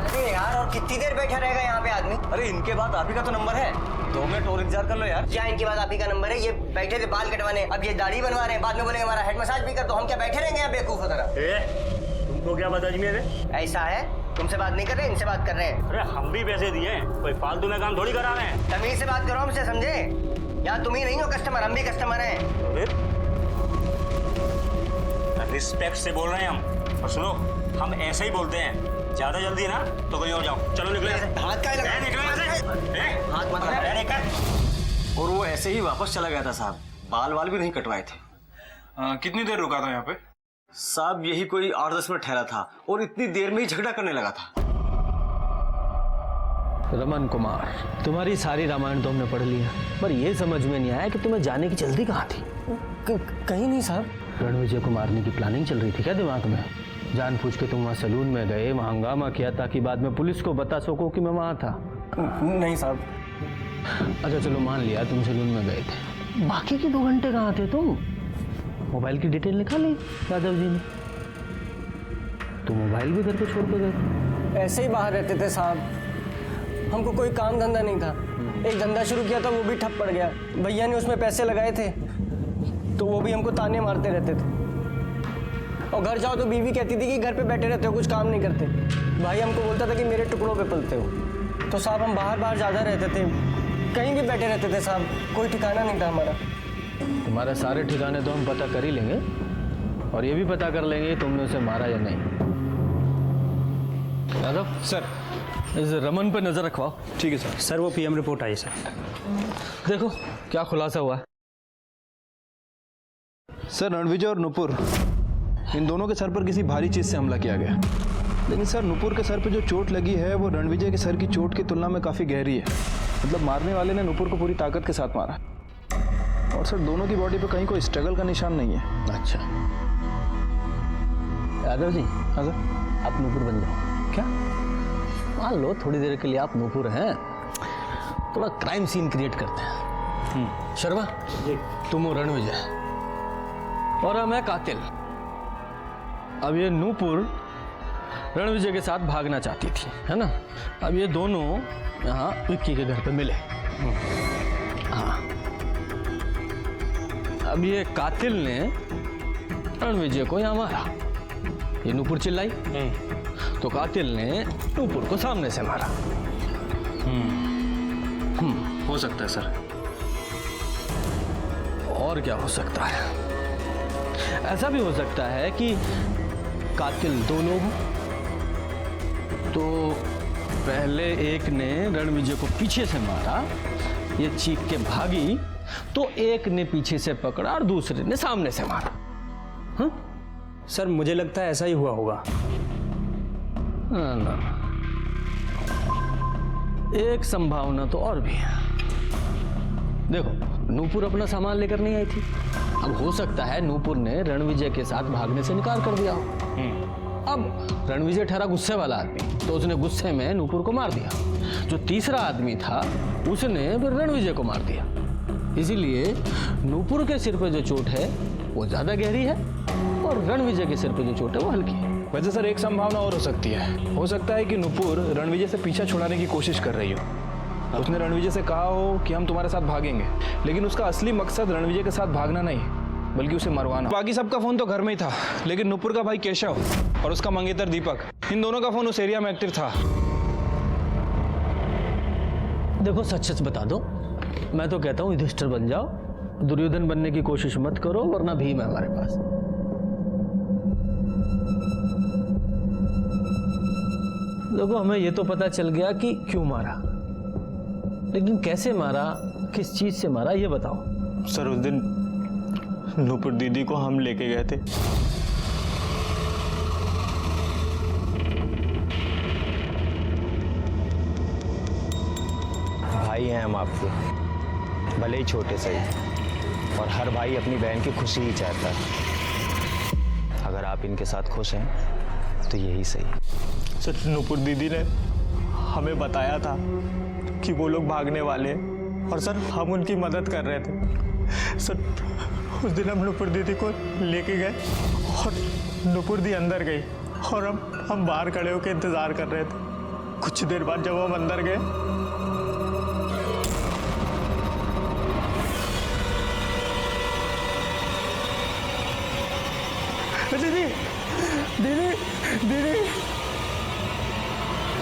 Speaker 9: अरे यार और कितनी देर बैठा रहेगा यहाँ पे आदमी? अरे इनके बाद आप ही का तो नंबर है, 2 मिनट और इंतजार कर लो यार। क्या इनके बाद आप ही का नंबर है? ये बैठे थे बाल कटवाने, अब ये दाढ़ी बनवा रहे हैं, बाद में बोलेंगे हमारा हेड मसाज भी कर दो। हम क्या बैठे रहेंगे यहाँ बेवकूफ तरह?
Speaker 12: तुमको क्या पता अजमेर है?
Speaker 9: ऐसा है, तुमसे बात नहीं कर रहे, इनसे बात कर रहे हैं।
Speaker 12: अरे हम भी पैसे दिए, कोई फालतू में काम थोड़ी करा रहे हैं।
Speaker 9: तमीज से बात करो हमसे, समझे? यार तुम ही नहीं हो कस्टमर, हम भी कस्टमर हैं।
Speaker 12: रिस्पेक्ट से बोल रहे हैं हम, और सुनो हम ऐसे ही बोलते हैं। ज्यादा जल्दी ना तो कहीं और जाओ। चलो निकले।
Speaker 9: हाथ का लगा,
Speaker 12: निकलो यहाँ से।
Speaker 9: हाथ मत लगा। और वो ऐसे ही वापस चला गया था साहब, बाल वाल भी नहीं कटवाए थे।
Speaker 10: कितनी देर रुका था यहाँ पे?
Speaker 9: साहब यही कोई 8-10 मिनट ठहरा था और इतनी देर में ही झगड़ा करने लगा था।
Speaker 1: रमन कुमार, तुम्हारी सारी रामायण तो हमने पढ़ लिया, पर यह समझ में नहीं आया कि तुम्हें जाने की जल्दी कहाँ थी?
Speaker 7: कहीं नहीं साहब।
Speaker 1: रणविजय को मारने की प्लानिंग चल रही थी क्या दिमाग में? जानबूझ के तुम वहाँ सैलून में गए, वहाँ हंगामा किया ताकि बाद में पुलिस को बता सको कि मैं वहाँ था?
Speaker 7: नहीं साहब।
Speaker 1: अच्छा चलो मान लिया तुम सैलून में गए थे, बाकी के 2 घंटे कहाँ थे तुम? मोबाइल की डिटेल निकाली यादव जी ने, तो मोबाइल भी घर पे छोड़ के गए?
Speaker 7: ऐसे ही बाहर रहते थे साहब, हमको कोई काम धंधा नहीं था। एक धंधा शुरू किया था वो भी ठप पड़ गया, भैया ने उसमें पैसे लगाए थे तो वो भी हमको ताने मारते रहते थे। और घर जाओ तो बीवी कहती थी कि घर पे बैठे रहते हो, कुछ काम नहीं करते। भाई हमको बोलता था कि मेरे टुकड़ों पे पलते हो। तो साहब हम बाहर ज़्यादा रहते थे, कहीं भी बैठे रहते थे साहब, कोई ठिकाना नहीं था हमारा।
Speaker 1: तुम्हारे सारे ठिकाने तो हम पता कर ही लेंगे और ये भी पता कर लेंगे तुमने उसे मारा या नहीं। यादव
Speaker 10: सर
Speaker 1: इस रमन पे नजर रखवाओ।
Speaker 10: ठीक है सर।
Speaker 11: सर वो पीएम रिपोर्ट आई सर।
Speaker 1: देखो क्या खुलासा हुआ है।
Speaker 10: सर रणविजय और नुपुर इन दोनों के सर पर किसी भारी चीज से हमला किया गया, लेकिन सर नुपुर के सर पे जो चोट लगी है वो रणविजय के सर की चोट की तुलना में काफी गहरी है। मतलब मारने वाले ने नुपुर को पूरी ताकत के साथ मारा, और सर दोनों की बॉडी पे कहीं कोई स्ट्रगल का निशान नहीं है।
Speaker 1: अच्छा यादव जी,
Speaker 10: हाँ सर।
Speaker 1: आप नूपुर बन जाओ। क्या? मान लो थोड़ी देर के लिए आप नूपुर हैं, थोड़ा क्राइम सीन क्रिएट करते हैं। शर्मा जी, तुम हो रणविजय और मैं कातिल। अब ये नूपुर रणविजय के साथ भागना चाहती थी, है ना? अब ये दोनों यहाँ विक्की के घर पे मिले। हाँ, अब ये कातिल ने रणविजय को यहाँ मारा। ये नूपुर चिल्लाई तो कातिल ने नूपुर को सामने से मारा।
Speaker 10: हो सकता है सर।
Speaker 1: और क्या हो सकता है? ऐसा भी हो सकता है कि कातिल दो लोग हों। तो पहले एक ने रणविजय को पीछे से मारा, ये चीख के भागी, तो एक ने पीछे से पकड़ा और दूसरे ने सामने से मारा। हाँ?
Speaker 11: सर मुझे लगता है ऐसा ही हुआ होगा।
Speaker 1: ना, एक संभावना तो और भी है। देखो नूपुर अपना सामान लेकर नहीं आई थी। अब हो सकता है नूपुर ने रणविजय के साथ भागने से इनकार कर दिया हो। अब रणविजय ठहरा गुस्से वाला आदमी, तो उसने गुस्से में नूपुर को मार दिया। जो तीसरा आदमी था उसने फिर रणविजय को मार दिया। इसीलिए नूपुर के सिर पे जो चोट है वो ज्यादा गहरी है और रणविजय के सिर पे जो चोट है वो हल्की है।
Speaker 10: वैसे सर एक संभावना और हो सकती है। हो सकता है कि नुपुर रणविजय से पीछा छुड़ाने की कोशिश कर रही हो। उसने रणविजय से कहा हो कि हम तुम्हारे साथ भागेंगे, लेकिन उसका असली मकसद रणविजय के साथ भागना नहीं बल्कि उसे मरवाना। बाकी सबका फोन तो घर में ही था, लेकिन नुपुर का भाई केशव और उसका मंगेतर दीपक, इन दोनों का फोन उस एरिया में एक्टिव था।
Speaker 1: देखो सच सच बता दो। मैं तो कहता हूँ युधिष्ठिर बन जाओ, दुर्योधन बनने की कोशिश मत करो, वरना भीम है हमारे पास। देखो हमें ये तो पता चल गया कि क्यों मारा, लेकिन कैसे मारा, किस चीज से मारा, ये बताओ।
Speaker 13: सर उस दिन नूपुर दीदी को हम लेके गए थे। भाई हैं हम आपके, भले ही छोटे सही, और हर भाई अपनी बहन की खुशी ही चाहता है। अगर आप इनके साथ खुश हैं तो यही सही। सर नूपुर दीदी ने हमें बताया था कि वो लोग भागने वाले हैं, और सर हम उनकी मदद कर रहे थे। सर उस दिन हम नूपुर दीदी को लेके गए और नूपुर दी अंदर गई और हम बाहर खड़े होकर इंतजार कर रहे थे। कुछ देर बाद जब हम अंदर गए, दीदी दीदी दीदी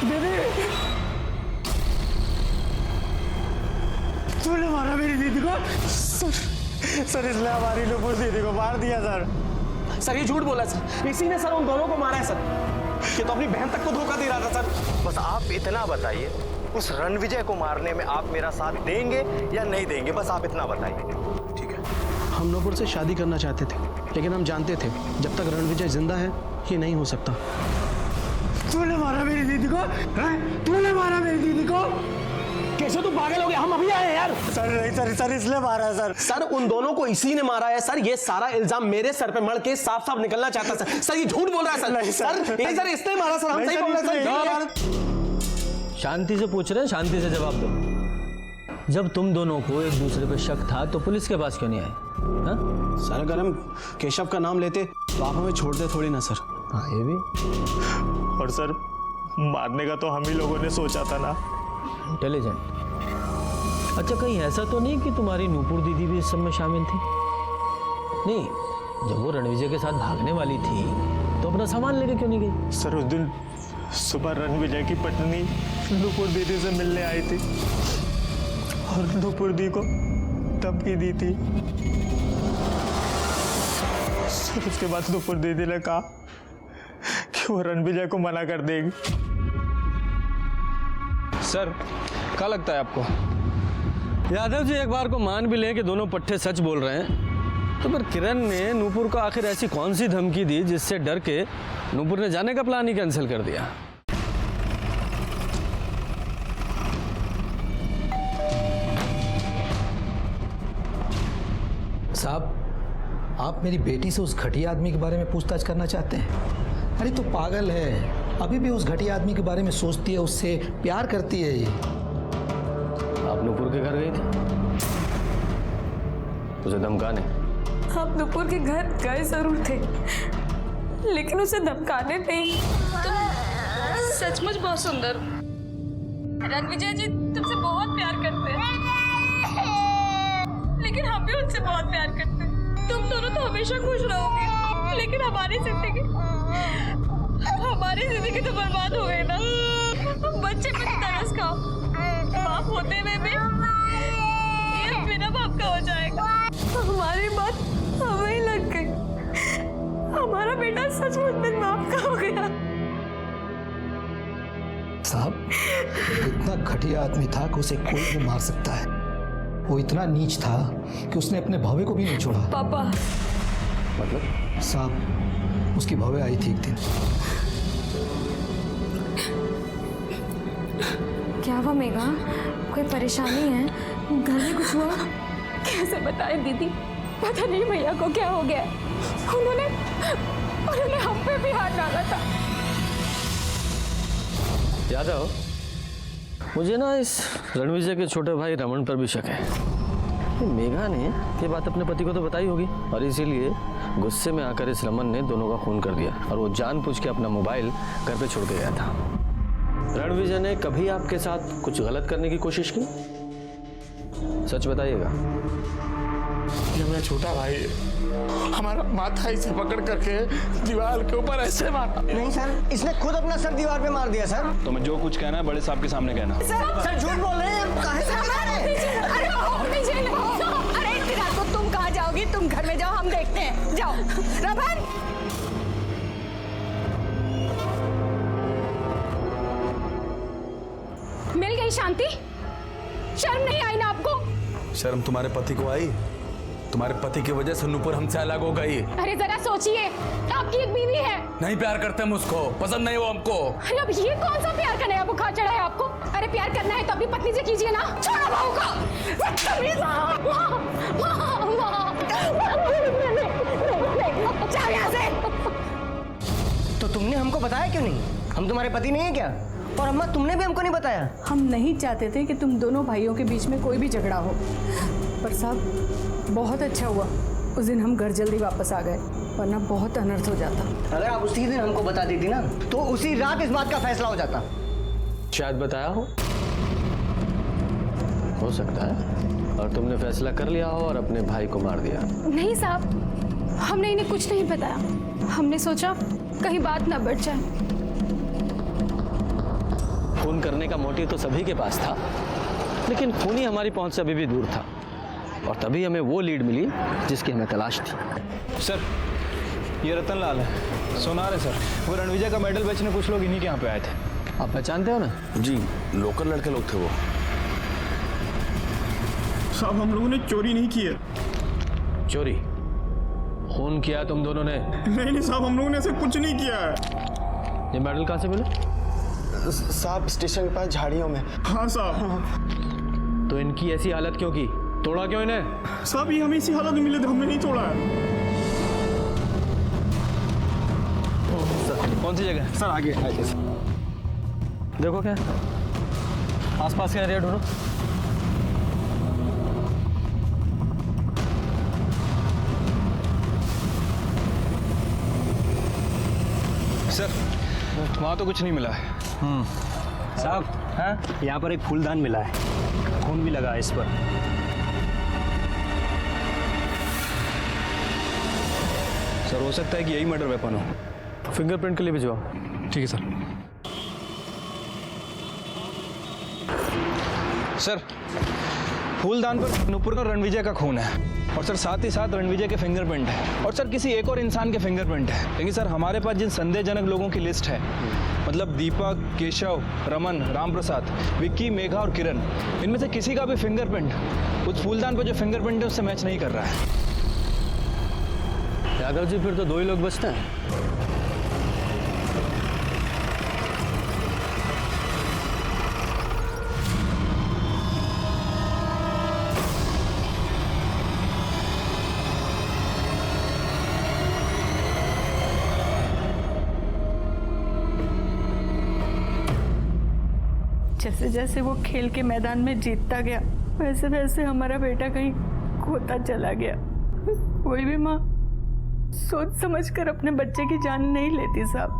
Speaker 13: दीदी तूने मारा मेरी दीदी को। सर इसने हमारी नूपुर दीदी को मार दिया सर।
Speaker 14: सर ये झूठ बोला सर, इसी ने सर उन दोनों को मारा है सर। ये तो अपनी बहन तक को धोखा दे रहा था सर।
Speaker 13: बस आप इतना बताइए, उस रणविजय को मारने में आप मेरा साथ देंगे या नहीं देंगे, बस आप इतना बताइए।
Speaker 15: ठीक है, हम नूपुर से शादी करना चाहते थे, लेकिन हम जानते थे जब तक रणविजय जिंदा है ये नहीं हो सकता।
Speaker 13: तूने मारा मेरी दीदी को, तूने मारा मेरी दीदी को।
Speaker 14: कैसे तू पागल हो गया? हम अभी आए हैं यार।
Speaker 13: सर नहीं सर, सर इसलिए मारा है सर।
Speaker 14: सर उन दोनों को इसी ने मारा है सर। ये सारा इल्जाम मेरे सर पे मड़ के साफ साफ निकलना चाहता सर। सर ये झूठ बोल रहा है सर।
Speaker 13: नहीं सर,
Speaker 14: नहीं सर इसने मारा सर, हम सही बोल रहे हैं सर।
Speaker 1: शांति से पूछ रहे हैं, शांति से जवाब दो। जब तुम दोनों को एक दूसरे पे शक था तो पुलिस के पास क्यों नहीं आए?
Speaker 15: सर अगर हम केशव का नाम लेते तो आप हमें छोड़ते थोड़ी ना सर।
Speaker 1: हाँ ये भी।
Speaker 13: और सर मारने का तो हम ही लोगों ने सोचा था ना।
Speaker 1: इंटेलिजेंट। अच्छा कहीं ऐसा तो नहीं कि तुम्हारी नूपुर दीदी भी इस सब में शामिल थी? नहीं, जब वो रणविजय के साथ भागने वाली थी तो अपना सामान लेके क्यों नहीं गई?
Speaker 13: सर उस दिन सुबह रणविजय की पत्नी नूपुर दीदी से मिलने आई थी और नूपुर दी को धमकी दी थी। सर उसके बाद नूपुर दीदी ने कहा कि वो रणविजय को मना कर देगी।
Speaker 10: सर क्या लगता है आपको?
Speaker 1: यादव जी, एक बार को मान भी लें कि दोनों पट्टे सच बोल रहे हैं, तो फिर किरण ने नूपुर को आखिर ऐसी कौन सी धमकी दी जिससे डर के नूपुर ने जाने का प्लान ही कैंसिल कर दिया?
Speaker 8: साहब, आप मेरी बेटी से उस घटिया आदमी के बारे में पूछताछ करना चाहते हैं? अरे तो पागल है, अभी भी उस घटिया आदमी के बारे में सोचती है, उससे प्यार करती है ये।
Speaker 1: आप नूपुर के घर गई थी उसे धमकाने?
Speaker 3: आप नूपुर के घर गए जरूर थे, लेकिन उसे धमकाने नहीं।
Speaker 16: तुम सचमुच बहुत सुंदर हो। रणविजय जी तुमसे बहुत प्यार करते हैं, लेकिन हम भी उनसे बहुत प्यार करते हैं। तुम दोनों तो हमेशा खुश रहोगे, लेकिन हमारी जिंदगी तो बर्बाद हो गई ना। बच्चे पे तरस खाओ, बाप होते हुए भी ये बिना बाप का हो जाएगा।
Speaker 3: हमारी बात हमें ही लग गई, हमारा बेटा सचमुच में बाप का हो गया।
Speaker 8: साहब, इतना घटिया आदमी था कि उसे कोई भी मार सकता है। वो इतना नीच था कि उसने अपने भवे को भी नहीं छोड़ा।
Speaker 3: पापा
Speaker 8: मतलब? साहब, उसकी भवे आई थी एक दिन।
Speaker 6: क्या हुआ मेघा? कोई परेशानी है? घर में कुछ हुआ?
Speaker 16: कैसे बताए दीदी, पता नहीं भैया को क्या हो गया। उन्होंने हम पे भी हाथ डाला था।
Speaker 1: यादव, मुझे ना इस रणविजय के छोटे भाई रमन पर भी शक है। मेघा ने ये बात अपने पति को तो बताई होगी, और इसीलिए गुस्से में आकर इस रमन ने दोनों का खून कर दिया, और वो जानबूझ के अपना मोबाइल घर पे छोड़ के गया था। रणविजय ने कभी आपके साथ कुछ गलत करने की कोशिश की? सच बताइएगा।
Speaker 2: ये मेरा छोटा भाई हमारा माथा इसे पकड़ करके दीवार के ऊपर ऐसे मारा।
Speaker 9: नहीं सर, इसने खुद अपना सर दीवार पे मार दिया सर।
Speaker 10: तो मैं जो कुछ कहना है बड़े साहब के सामने कहना।
Speaker 9: सर झूठ बोल रहे हैं। काहे से
Speaker 3: अरे इतनी रात को तुम कहाँ जाओगी? तुम घर में जाओ, हम देखते हैं। जाओ रमन।
Speaker 16: मिल गई शांति? शर्म नहीं आई ना आपको?
Speaker 2: शर्म तुम्हारे पति को आई? तुम्हारे पति की वजह से नूपुर हमसे अलग हो गई।
Speaker 16: अरे जरा सोचिए, आपकी एक बीवी है।
Speaker 2: नहीं प्यार करते हम उसको, पसंद नहीं वो हमको।
Speaker 16: अरे अब ये कौन सा प्यार का नया बुखार चढ़ा है आपको? अरे प्यार करना है तो अपनी पत्नी से कीजिए ना। छोड़ो बहू को।
Speaker 9: जाओ यहाँ से। तो तुमने हमको बताया क्यों नहीं? हम तुम्हारे पति नहीं है क्या? और अम्मा, तुमने भी हमको नहीं बताया।
Speaker 3: हम नहीं चाहते थे कि तुम दोनों भाइयों के बीच में कोई भी झगड़ा हो, पर साहब बहुत अच्छा हुआ उस दिन हम घर जल्दी वापस आ गए, वरना बहुत अनर्थ हो जाता।
Speaker 9: अगर आप उसी दिन हमको बता देती ना, तो उसी रात इस बात का फैसला हो जाता।
Speaker 1: शायद बताया हो सकता है, और तुमने फैसला कर लिया हो और अपने भाई को मार दिया।
Speaker 16: नहीं साहब, हमने इन्हें कुछ नहीं बताया। हमने सोचा कहीं बात ना बढ़ जाए।
Speaker 1: खून करने का मोटिव तो सभी के पास था, लेकिन खूनी हमारी पहुंच से अभी भी दूर था, और तभी हमें वो लीड मिली जिसकी हमें तलाश थी।
Speaker 10: सर, ये रतन लाल है, सोनार है सर। वो रणविजय का मेडल बेचने कुछ लोग इन्हीं के यहाँ पे आए थे।
Speaker 1: आप पहचानते हो ना?
Speaker 2: जी, लोकल लड़के लोग थे वो।
Speaker 10: साहब, हम लोगों ने चोरी नहीं की है।
Speaker 1: चोरी? खून किया तुम दोनों ने?
Speaker 10: नहीं साहब, हम लोगों ने ऐसे कुछ नहीं किया है।
Speaker 1: ये मेडल कहाँ से मिले?
Speaker 14: साहब, स्टेशन के पास झाड़ियों में।
Speaker 10: हाँ साहब।
Speaker 1: तो इनकी ऐसी हालत क्यों की? तोड़ा क्यों इन्हें?
Speaker 10: साहब, ये हमें इसी हालत में मिले थे, हमने नहीं तोड़ा है। कौन सी जगह?
Speaker 14: सर आगे
Speaker 1: देखो क्या आसपास का एरिया ढूंढो।
Speaker 10: सर, वहाँ तो कुछ नहीं मिला है।
Speaker 11: साहब, हाँ, यहाँ पर एक फूलदान मिला है, खून भी लगा है इस पर।
Speaker 10: सर, हो सकता है कि यही मर्डर वेपन हो।
Speaker 1: फिंगरप्रिंट के लिए भिजवाओ।
Speaker 10: ठीक है सर। सर, फूलदान पर नूपुर और रणविजय का खून है, और सर साथ ही साथ रणविजय के फिंगरप्रिंट है, और सर किसी एक और इंसान के फिंगरप्रिंट है। लेकिन सर, हमारे पास जिन संदेहजनक लोगों की लिस्ट है, मतलब दीपक, केशव, रमन, राम प्रसाद, विक्की, मेघा और किरण, इनमें से किसी का भी फिंगरप्रिंट उस फूलदान पर जो फिंगरप्रिंट है उससे मैच नहीं कर रहा है।
Speaker 1: यादव जी फिर तो 2 ही लोग बचते हैं।
Speaker 3: जैसे जैसे वो खेल के मैदान में जीतता गया वैसे वैसे हमारा बेटा कहीं खोता चला गया। कोई भी माँ सोच समझकर अपने बच्चे की जान नहीं लेती साहब।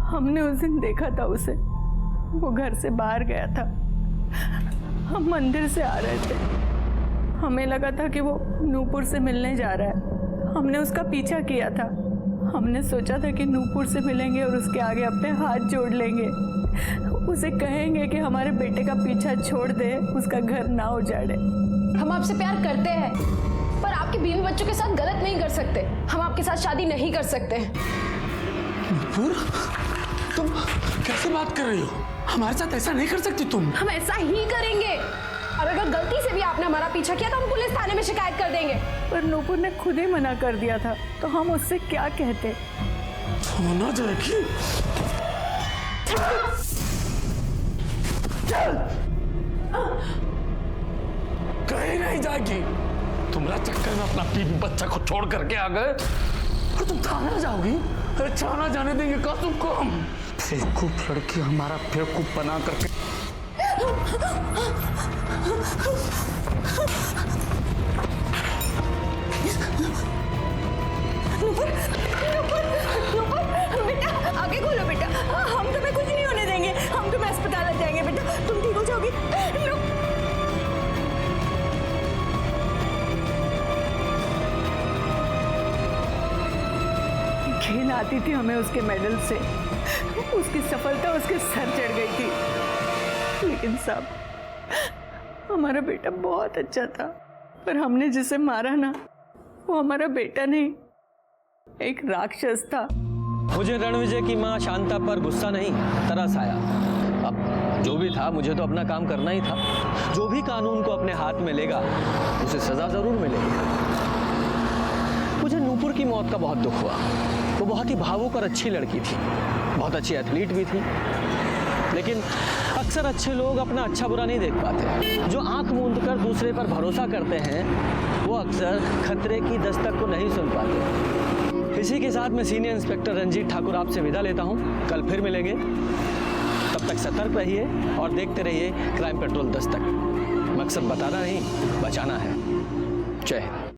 Speaker 3: हमने उस दिन देखा था उसे, वो घर से बाहर गया था, हम मंदिर से आ रहे थे, हमें लगा था कि वो नूपुर से मिलने जा रहा है। हमने उसका पीछा किया था, हमने सोचा था कि नूपुर से मिलेंगे और उसके आगे अपने हाथ जोड़ लेंगे, उसे कहेंगे कि हमारे बेटे का पीछा छोड़ दे, उसका घर ना उजाड़े।
Speaker 6: हम आपसे प्यार करते हैं पर आपके बीवी बच्चों के साथ गलत नहीं कर सकते। हम आपके साथ शादी नहीं कर सकते।
Speaker 2: नूपुर, तुम कैसे बात कर रही हो? हमारे साथ ऐसा नहीं कर सकती तुम।
Speaker 6: हम ऐसा ही करेंगे और अगर गलती से भी आपने हमारा पीछा किया तो हम पुलिस थाने में शिकायत कर देंगे।
Speaker 3: पर नूपुर ने खुद ही मना कर दिया था तो हम उससे क्या कहते?
Speaker 2: होना जाएगी। कहीं नहीं जाएगी। तुम्हारा चक्कर में अपना बीवी बच्चा को छोड़ करके आ गए और तुम थाना जाओगी? अरे थाना जाने देंगे का तुमको हम? बेवकूफ लड़की हमारा बेवकूफ बना करके।
Speaker 3: नूपुर, नूपुर, नूपुर, बेटा आगे खोलो बेटा, हम तुम्हें कुछ नहीं होने देंगे, हम तुम्हें अस्पताल ले जाएंगे बेटा, तुम ठीक हो जाओगी। घिन आती थी हमें उसके मेडल से, उसकी सफलता उसके सर चढ़ गई थी। लेकिन साहब हमारा बेटा बहुत अच्छा था, पर हमने जिसे मारा ना वो हमारा बेटा नहीं, एक राक्षस था।
Speaker 1: मुझे रणविजय की मां शांता पर गुस्सा नहीं, तरस आया। अब जो भी था मुझे तो अपना काम करना ही था। जो भी कानून को अपने हाथ में लेगा उसे सजा जरूर मिलेगी। मुझे नूपुर की मौत का बहुत दुख हुआ। वो बहुत ही भावुक और अच्छी लड़की थी, बहुत अच्छी एथलीट भी थी। लेकिन अक्सर अच्छे लोग अपना अच्छा बुरा नहीं देख पाते। जो आंख मूंद कर दूसरे पर भरोसा करते हैं वो अक्सर खतरे की दस्तक को नहीं सुन पाते। इसी के साथ मैं सीनियर इंस्पेक्टर रंजीत ठाकुर आपसे विदा लेता हूं। कल फिर मिलेंगे, तब तक सतर्क रहिए और देखते रहिए क्राइम पेट्रोल दस्तक। मकसद बताना नहीं, बचाना है। जय हिंद।